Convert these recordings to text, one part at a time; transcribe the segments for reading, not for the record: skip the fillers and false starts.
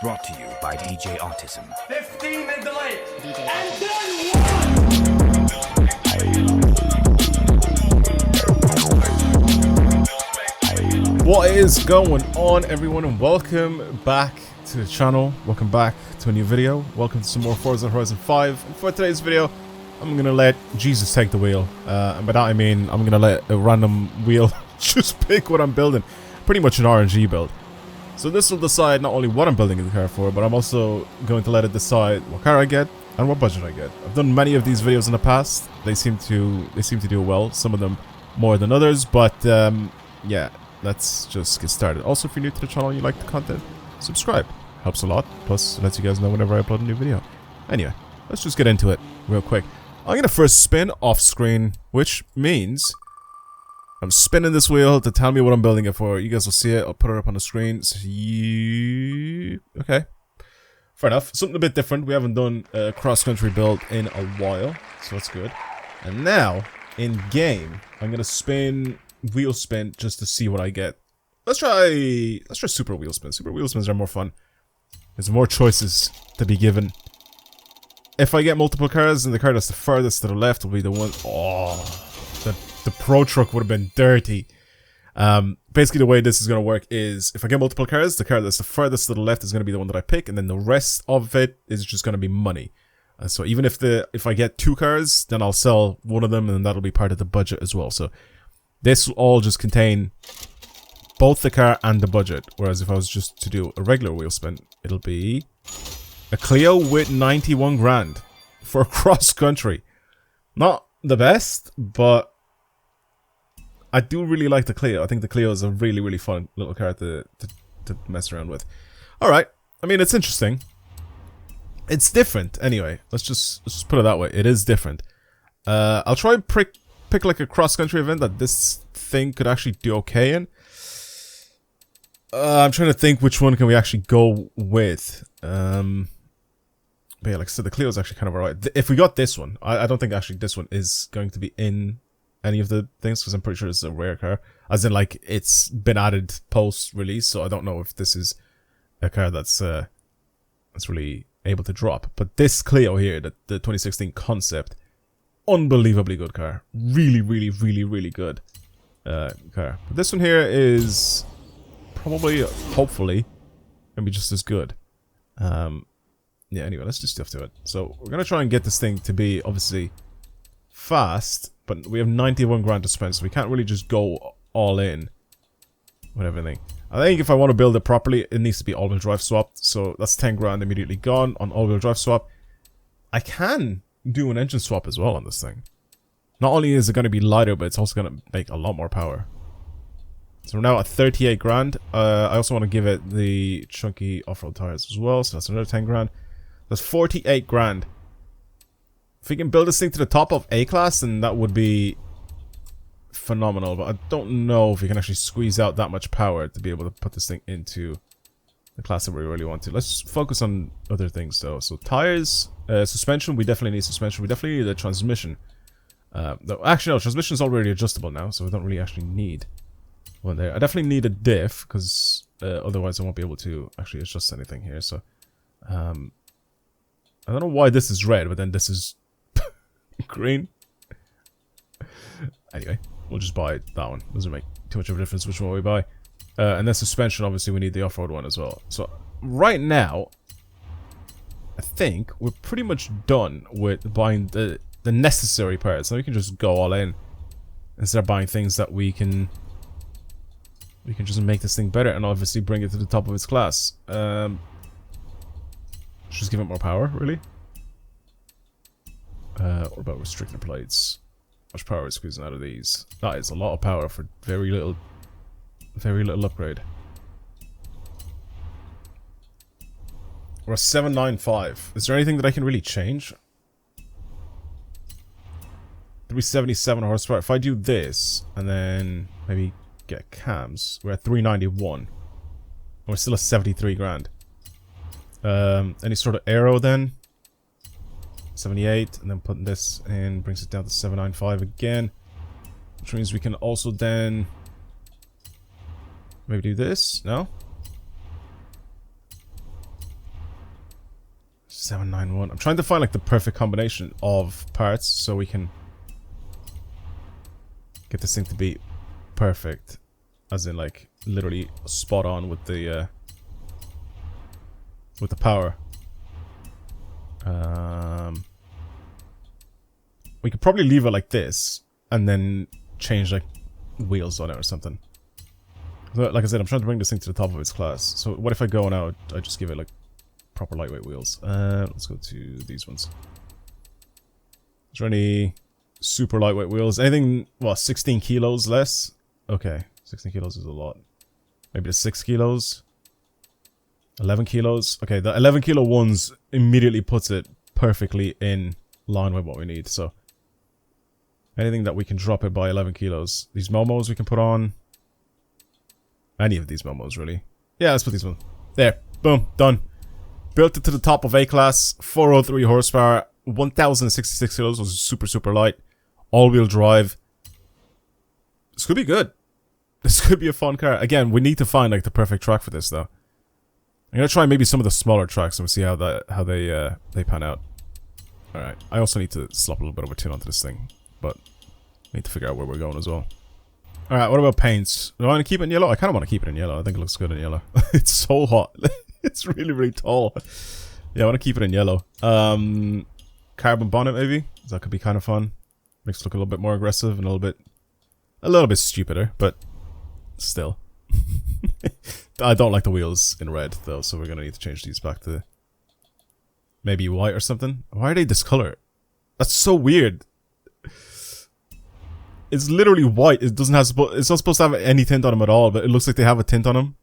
Brought to you by DJ Autism. 15 and delay. And then what is going on, everyone, and welcome back to the channel. Welcome back to a new video. Welcome to some more Forza Horizon 5. And for today's video, I'm gonna let Jesus take the wheel. And by that I mean I'm gonna let a random wheel just pick what I'm building. Pretty much an RNG build. So this will decide not only what I'm building the car for, but I'm also going to let it decide what car I get and what budget I get. I've done many of these videos in the past. They seem to do well. Some of them more than others, but yeah, let's just get started. Also, if you're new to the channel and you like the content, subscribe. Helps a lot. Plus, it lets you guys know whenever I upload a new video. Anyway, let's just get into it real quick. I'm gonna first spin off screen, which means I'm spinning this wheel to tell me what I'm building it for. You guys will see it. I'll put it up on the screen. So okay. Fair enough. Something a bit different. We haven't done a cross-country build in a while, so that's good. And now, in game, I'm gonna spin wheel spin just to see what I get. Let's try super wheel spin. Super wheel spins are more fun. There's more choices to be given. If I get multiple cars, then the car that's the furthest to the left will be the one. Oh, the Pro Truck would have been dirty. Basically, the way this is going to work is if I get multiple cars, the car that's the furthest to the left is going to be the one that I pick, and then the rest of it is just going to be money. So even if I get 2 cars, then I'll sell one of them, and that'll be part of the budget as well. So this will all just contain both the car and the budget. Whereas if I was just to do a regular wheel spin, it'll be a Clio with 91 grand for cross country. Not the best, but I do really like the Clio. I think the Clio is a really, really fun little car to mess around with. Alright. I mean, it's interesting. It's different. Anyway, let's just put it that way. It is different. I'll try and pick like a cross-country event that this thing could actually do okay in. I'm trying to think which one can we actually go with. But yeah, like I said, the Clio is actually kind of alright. If we got this one, I don't think actually this one is going to be in any of the things, because I'm pretty sure it's a rare car. As in, like, it's been added post-release, so I don't know if this is a car that's really able to drop. But this Clio here, the 2016 concept, unbelievably good car. Really, really, really, really good car. But this one here is probably, hopefully, gonna be just as good. Yeah, anyway, let's do stuff to it. So, we're gonna try and get this thing to be, obviously, fast, but we have 91 grand to spend, so we can't really just go all in with everything. I think if I want to build it properly, it needs to be all-wheel drive swapped, so that's 10 grand immediately gone on all-wheel drive swap. I can do an engine swap as well on this thing. Not only is it going to be lighter, but it's also going to make a lot more power. So we're now at 38 grand. I also want to give it the chunky off-road tires as well, so that's another 10 grand. That's 48 grand. If we can build this thing to the top of A-Class, then that would be phenomenal. But I don't know if we can actually squeeze out that much power to be able to put this thing into the class that we really want to. Let's focus on other things, though. So tires, suspension, we definitely need suspension. We definitely need a transmission. Actually, no, transmission is already adjustable now, so we don't really actually need one there. I definitely need a diff, because otherwise I won't be able to actually adjust anything here. So I don't know why this is red, but then this is green. Anyway, we'll just buy that one. Doesn't make too much of a difference which one we buy. And then suspension, obviously we need the off-road one as well. So right now, I think we're pretty much done with buying the necessary parts. Now we can just go all in and start buying things that we can just make this thing better and obviously bring it to the top of its class. Just give it more power, really. What about restrictor plates? How much power is squeezing out of these? That is a lot of power for very little upgrade. We're at 795. Is there anything that I can really change? 377 horsepower. If I do this and then maybe get cams, we're at 391. And we're still at 73 grand. Any sort of aero then? 78, and then putting this in brings it down to 795 again. Which means we can also then maybe do this? No? 791. I'm trying to find like the perfect combination of parts so we can get this thing to be perfect, as in like literally spot on with the power. We could probably leave it like this and then change like wheels on it or something. So, like I said, I'm trying to bring this thing to the top of its class. So what if I go now, I just give it like proper lightweight wheels. Let's go to these ones. Is there any super lightweight wheels? Anything, well, 16 kilos less? Okay, 16 kilos is a lot. Maybe the 6 kilos? 11 kilos? Okay, the 11 kilo ones immediately puts it perfectly in line with what we need, so anything that we can drop it by 11 kilos. These momos we can put on. Any of these momos, really. Yeah, let's put these ones. There. Boom. Done. Built it to the top of A-Class. 403 horsepower. 1066 kilos. Was super, super light. All-wheel drive. This could be good. This could be a fun car. Again, we need to find, like, the perfect track for this, though. I'm gonna try maybe some of the smaller tracks and we'll see how they pan out. Alright. I also need to slap a little bit of a tin onto this thing. But I need to figure out where we're going as well. Alright, what about paints? Do I want to keep it in yellow? I kind of want to keep it in yellow. I think it looks good in yellow. It's so hot. It's really, really tall. Yeah, I want to keep it in yellow. Carbon bonnet, maybe? That could be kind of fun. Makes it look a little bit more aggressive and a little bit stupider, but still. I don't like the wheels in red, though, so we're going to need to change these back to maybe white or something. Why are they this color? That's so weird. It's literally white. It doesn't have. It's not supposed to have any tint on them at all, but it looks like they have a tint on them.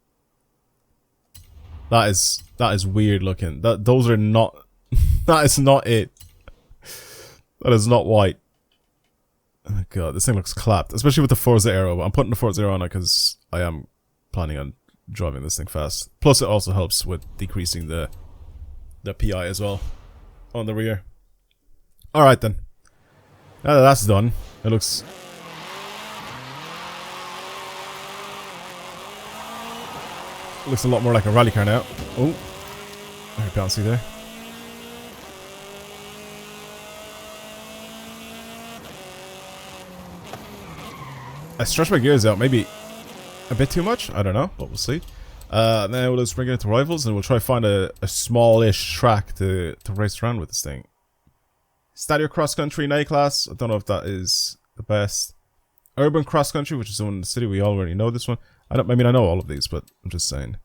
That is weird looking. Those are not. That is not it. That is not white. Oh god, this thing looks clapped, especially with the Forza Aero. I'm putting the Forza Aero on it because I am planning on driving this thing fast. Plus, it also helps with decreasing the PI as well on the rear. All right then. Now that that's done, it looks. Looks a lot more like a rally car now. Oh, very bouncy there. I stretched my gears out, maybe a bit too much. I don't know, but we'll see. Now let's bring it into rivals, and we'll try to find a small-ish track to race around with this thing. Stadio Cross Country in A-Class. I don't know if that is the best. Urban Cross Country, which is the one in the city. We already know this one. I mean, I know all of these, but I'm just saying.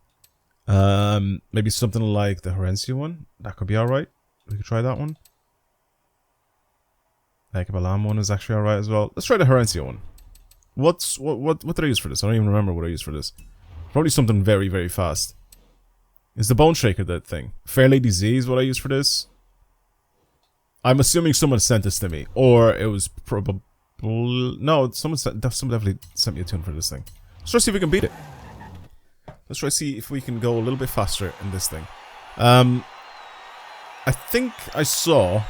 Maybe something like the Horensia one. That could be alright. We could try that one. The Ekabalam one is actually alright as well. Let's try the Horensia one. What did I use for this? I don't even remember what I used for this. Probably something very, very fast. Is the Bone Shaker that thing? Fair Lady Z is what I used for this. I'm assuming someone sent this to me. Or it was probably... No, someone definitely sent me a tune for this thing. Let's try to see if we can beat it. Let's try to see if we can go a little bit faster in this thing. I think I saw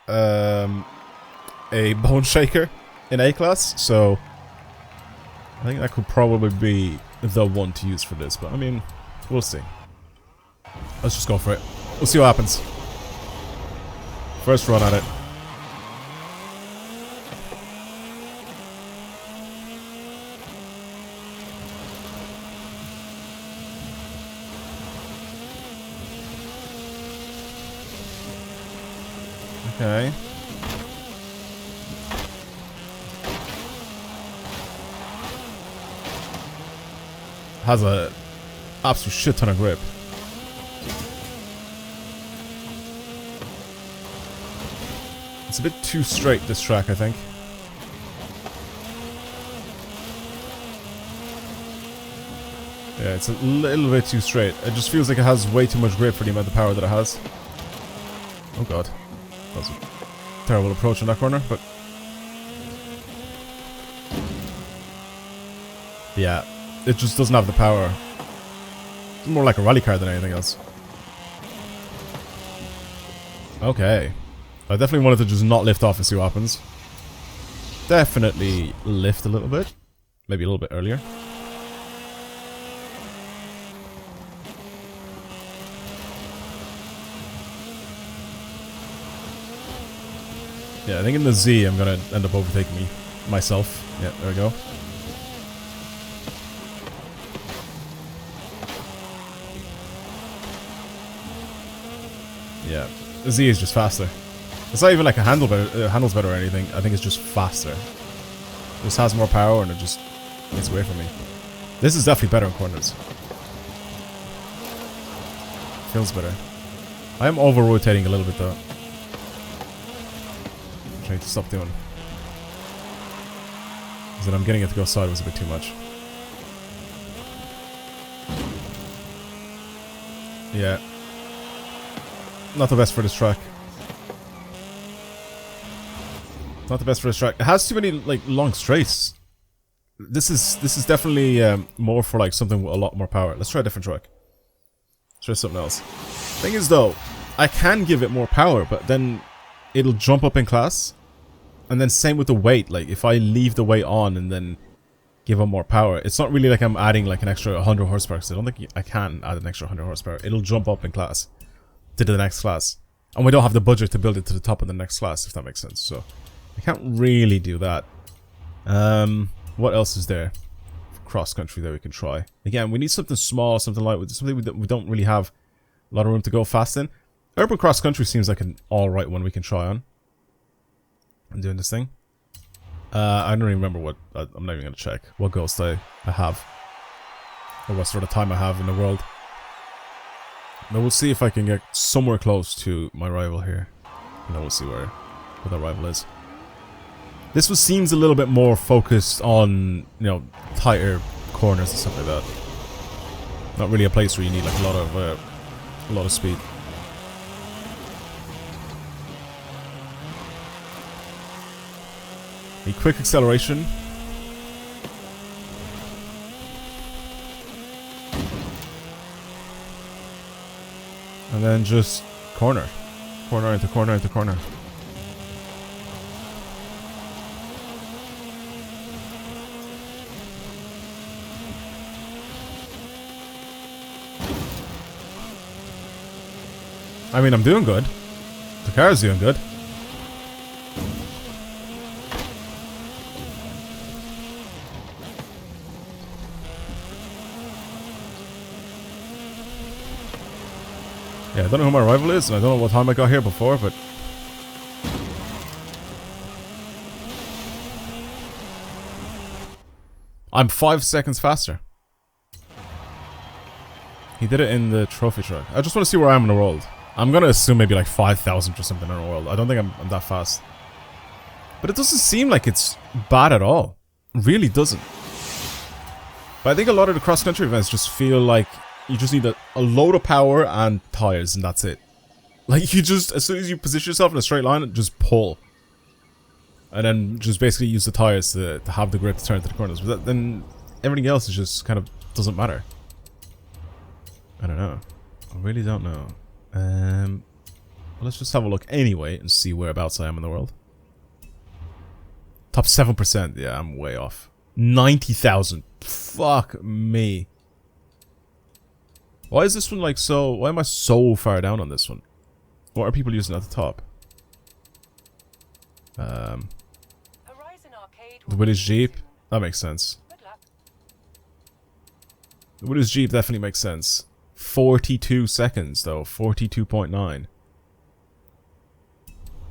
a Bone Shaker in A-Class, so I think that could probably be the one to use for this, but I mean, we'll see. Let's just go for it. We'll see what happens. First run at it. Okay. Has a absolute shit ton of grip. It's a bit too straight, this track, I think. Yeah, it's a little bit too straight. It just feels like it has way too much grip for the amount of power that it has. Oh god. That was a terrible approach in that corner, but... yeah, it just doesn't have the power. It's more like a rally car than anything else. Okay. I definitely wanted to just not lift off and see what happens. Definitely lift a little bit. Maybe a little bit earlier. Yeah, I think in the Z I'm gonna end up overtaking myself. Yeah, there we go. Yeah, the Z is just faster. It's not even like a handles better or anything. I think it's just faster. It just has more power and it just gets away from me. This is definitely better in corners. Feels better. I am over-rotating a little bit though. I'm trying to stop doing. Because then I'm getting it to go sideways a bit too much. Yeah. Not the best for this track. Not the best for this track. It has too many like long straights. This is definitely more for like something with a lot more power. Let's try a different track. Let's try something else. Thing is though, I can give it more power, but then it'll jump up in class. And then same with the weight. Like if I leave the weight on and then give it more power, it's not really like I'm adding like an extra 100 horsepower. Because I don't think I can add an extra 100 horsepower. It'll jump up in class to the next class. And we don't have the budget to build it to the top of the next class, if that makes sense. So I can't really do that. What else is there? Cross country that we can try. Again, we need something small, something light, something we don't really have a lot of room to go fast in. Urban cross country seems like an alright one we can try on. I'm doing this thing. I don't even remember what, I'm not even going to check what ghost I have. Or what sort of time I have in the world. But we'll see if I can get somewhere close to my rival here. And then we'll see where that rival is. This one seems a little bit more focused on, you know, tighter corners and stuff like that. Not really a place where you need like a lot of speed. A quick acceleration. And then just corner. Corner into corner into corner. I mean, I'm doing good. The car is doing good. Yeah, I don't know who my rival is, and I don't know what time I got here before, but... I'm 5 seconds faster. He did it in the trophy truck. I just want to see where I am in the world. I'm gonna assume maybe like 5,000 or something in the world. I don't think I'm that fast. But it doesn't seem like it's bad at all. It really doesn't. But I think a lot of the cross-country events just feel like you just need a load of power and tires, and that's it. Like, you just, as soon as you position yourself in a straight line, just pull. And then just basically use the tires to have the grip to turn to the corners. But then everything else is just kind of doesn't matter. I don't know. I really don't know. Well, let's just have a look anyway and see whereabouts I am in the world. Top 7%. Yeah, I'm way off. 90,000. Fuck me. Why is this one like so... Why am I so far down on this one? What are people using at the top? The Willis Jeep? That makes sense. The Willis Jeep definitely makes sense. 42 seconds though. 42.9.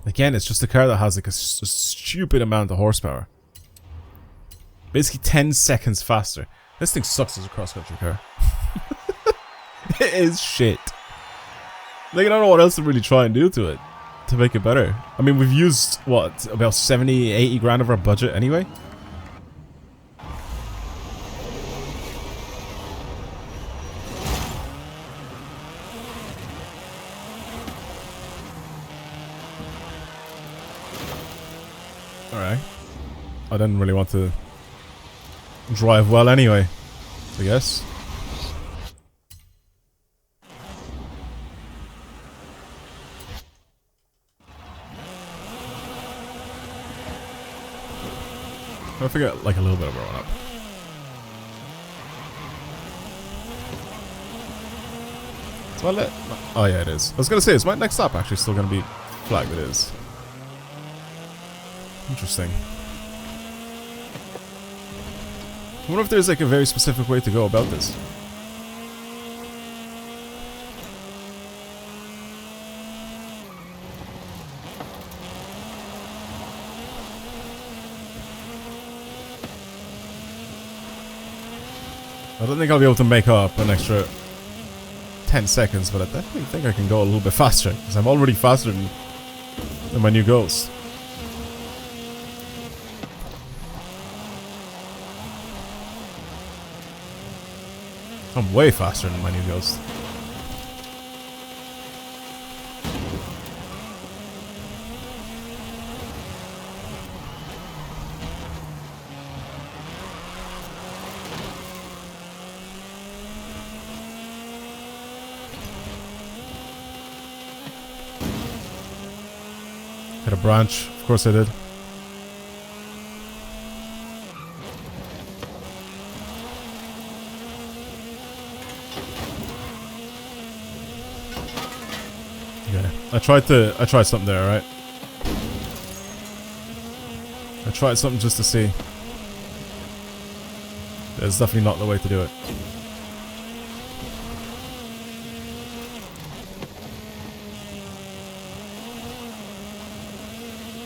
Again, it's just a car that has like a stupid amount of horsepower. Basically 10 seconds faster. This thing sucks as a cross-country car. It is shit. Like, I don't know what else to really try and do to it to make it better. I mean, we've used, what, about 70, 80 grand of our budget anyway? Alright. I didn't really want to drive well anyway, I guess. I forget like a little bit of a run up. So I let... Oh yeah, it is. I was gonna say, is my next lap actually still gonna be flagged? It is. Interesting. I wonder if there's like a very specific way to go about this. I don't think I'll be able to make up an extra 10 seconds, but I definitely think I can go a little bit faster, because I'm already faster than my new Ghost. I'm way faster than my new Ghost. Hit a branch. Of course I did. Okay. I tried something there, right? I tried something just to see. That's definitely not the way to do it.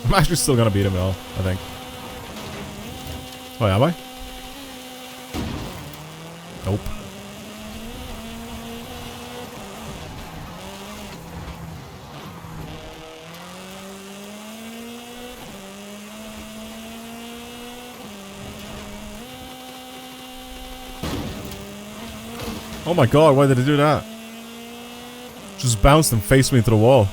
I'm actually still gonna beat him though, I think. Oh, am I? Nope. Oh my god, why did it do that? Just bounced and faced me into the wall.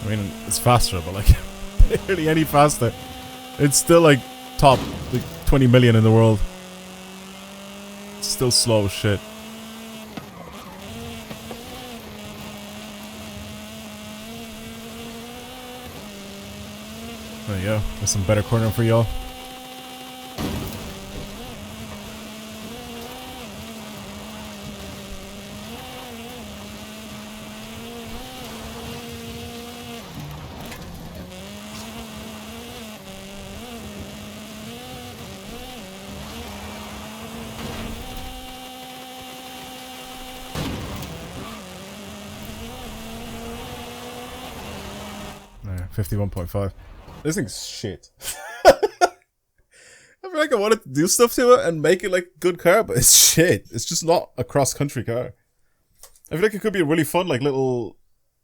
I mean, it's faster, but like, barely any faster. It's still like top like 20 million in the world. It's still slow as shit. There you go. There's some better cornering for y'all. There, 51.5. This thing's shit. I feel like I wanted to do stuff to it and make it like a good car, but it's shit. It's just not a cross-country car. I feel like it could be a really fun, like little,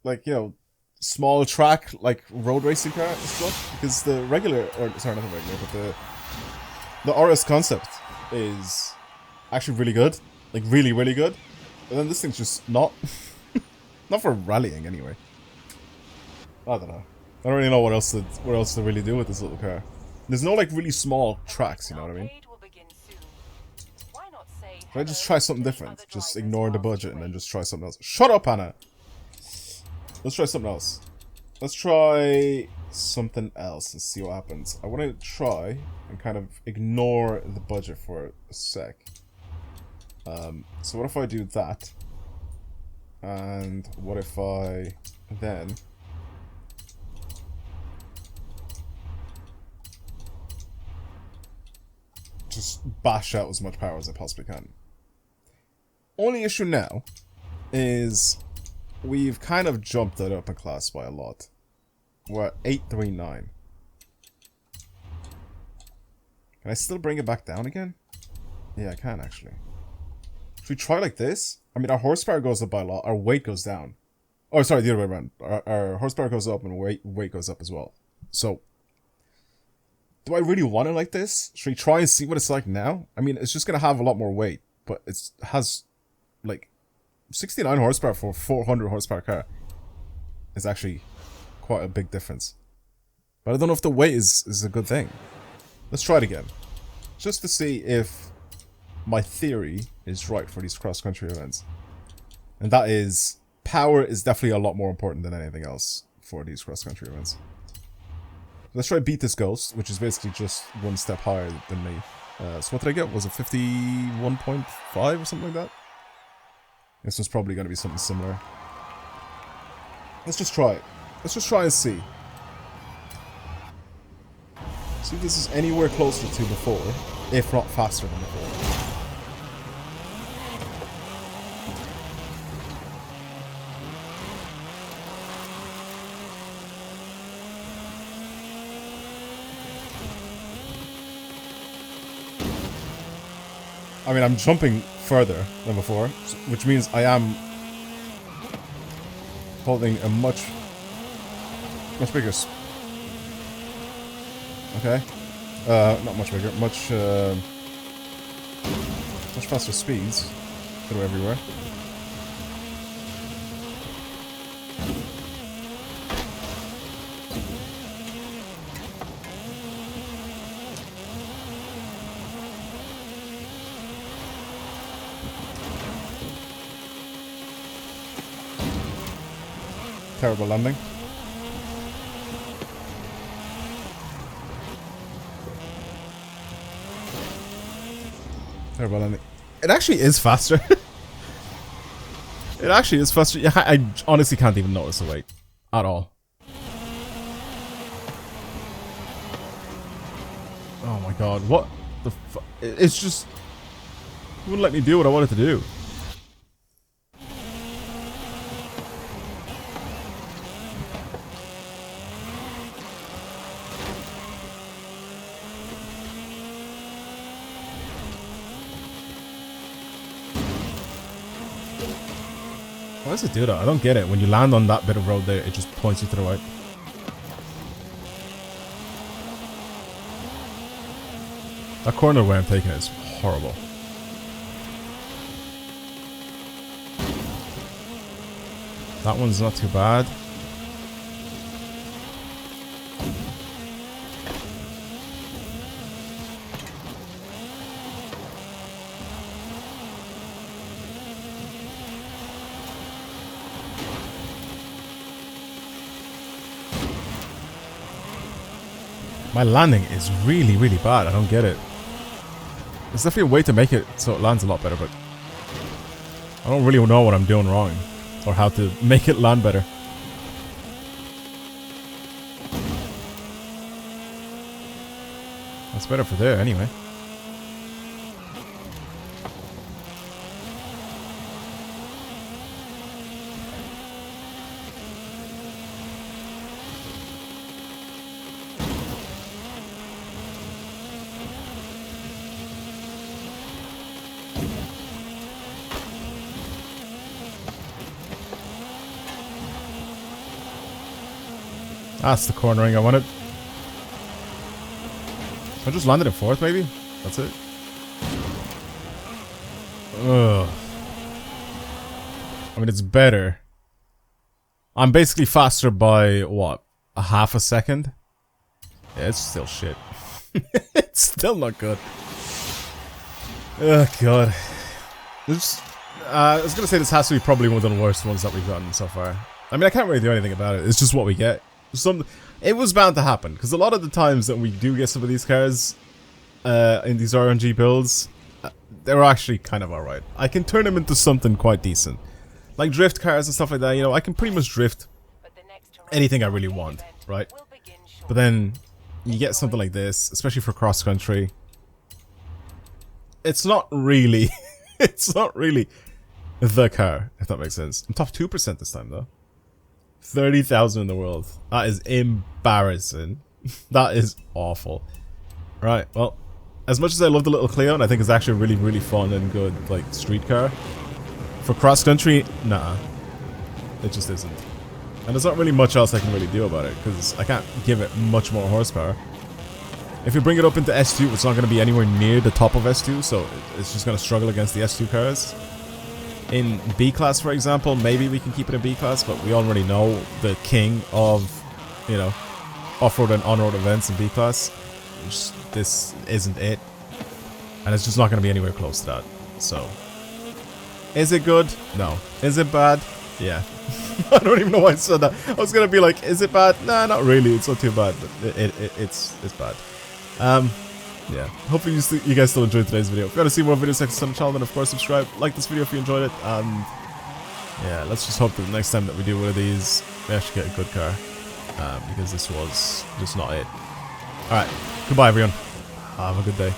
like, you know, small track, like road racing car and stuff. Because the regular, or sorry, not the regular, but the RS concept is actually really good, like really, really good. And then this thing's just not, not for rallying anyway. I don't know. I don't really know what else to really do with this little car. There's no like really small tracks, you know what I mean? Should I just try something different? Just ignore the budget and then just try something else. Shut up, Anna! Let's try something else. Let's try something else and see what happens. I want to try and kind of ignore the budget for a sec. So what if I do that? And what if I then just bash out as much power as I possibly can. Only issue now is we've kind of jumped it up in class by a lot. We're at 839. Can I still bring it back down again? Yeah, I can actually. Should we try like this? I mean, our horsepower goes up by a lot. Our weight goes down. Oh, sorry, the other way around. Our horsepower goes up and weight goes up as well. So, Do I really want it like this? Should we try and see what it's like now? I mean, it's just going to have a lot more weight, but it has, like, 69 horsepower for a 400 horsepower car. It's actually quite a big difference. But I don't know if the weight is a good thing. Let's try it again. Just to see if my theory is right for these cross-country events. And that is, power is definitely a lot more important than anything else for these cross-country events. Let's try beat this ghost, which is basically just one step higher than me. So what did I get? Was it 51.5 or something like that? This was probably going to be something similar. Let's just try it. Let's just try and see. See if this is anywhere closer to before, if not faster than before. I mean, I'm jumping further than before, which means I am holding a much bigger okay. Not much bigger, much faster speeds. Go everywhere. Terrible landing. Terrible landing. It actually is faster. It actually is faster. Yeah, I honestly can't even notice the weight at all. Oh my god, what the fu- It's just... It wouldn't let me do what I wanted to do. Why does it do that? I don't get it. When you land on that bit of road there, it just points you to the right. That corner where I'm taking it is horrible. That one's not too bad. My landing is really, really bad. I don't get it. There's definitely a way to make it so it lands a lot better, but I don't really know what I'm doing wrong or how to make it land better. That's better for there anyway. That's the cornering I wanted. I just landed in fourth, maybe? That's it. Ugh. I mean, it's better. I'm basically faster by, what, a half a second? Yeah, it's still shit. It's still not good. Oh, God. This, I was gonna say this has to be probably one of the worst ones that we've gotten so far. I mean, I can't really do anything about it. It's just what we get. It was bound to happen, because a lot of the times that we do get some of these cars in these RNG builds, they're actually kind of alright. I can turn them into something quite decent. Like drift cars and stuff like that, you know, I can pretty much drift anything I really want, right? But then you get something like this, especially for cross-country. It's not really, it's not really the car, if that makes sense. I'm top 2% this time, though. 30,000 in the world. That is embarrassing. That is awful. Right, well, as much as I love the little Clio, and I think it's actually really, really fun and good, like, street car, for cross-country, nah. It just isn't. And there's not really much else I can really do about it, because I can't give it much more horsepower. If you bring it up into S2, it's not going to be anywhere near the top of S2, so it's just going to struggle against the S2 cars. In B class, for example, maybe we can keep it in B class, but we already know the king of, you know, off-road and on-road events in B class. This isn't it, and it's just not going to be anywhere close to that. So, is it good? No. Is it bad? Yeah. I don't even know why I said that. I was gonna be like, is it bad? Nah, not really. It's not too bad, but it's bad. Yeah. Hopefully you guys still enjoyed today's video. If you want to see more videos like this on the channel, then of course subscribe. Like this video if you enjoyed it, and yeah, let's just hope that the next time that we do one of these, we actually get a good car, because this was just not it. All right. Goodbye, everyone. Have a good day.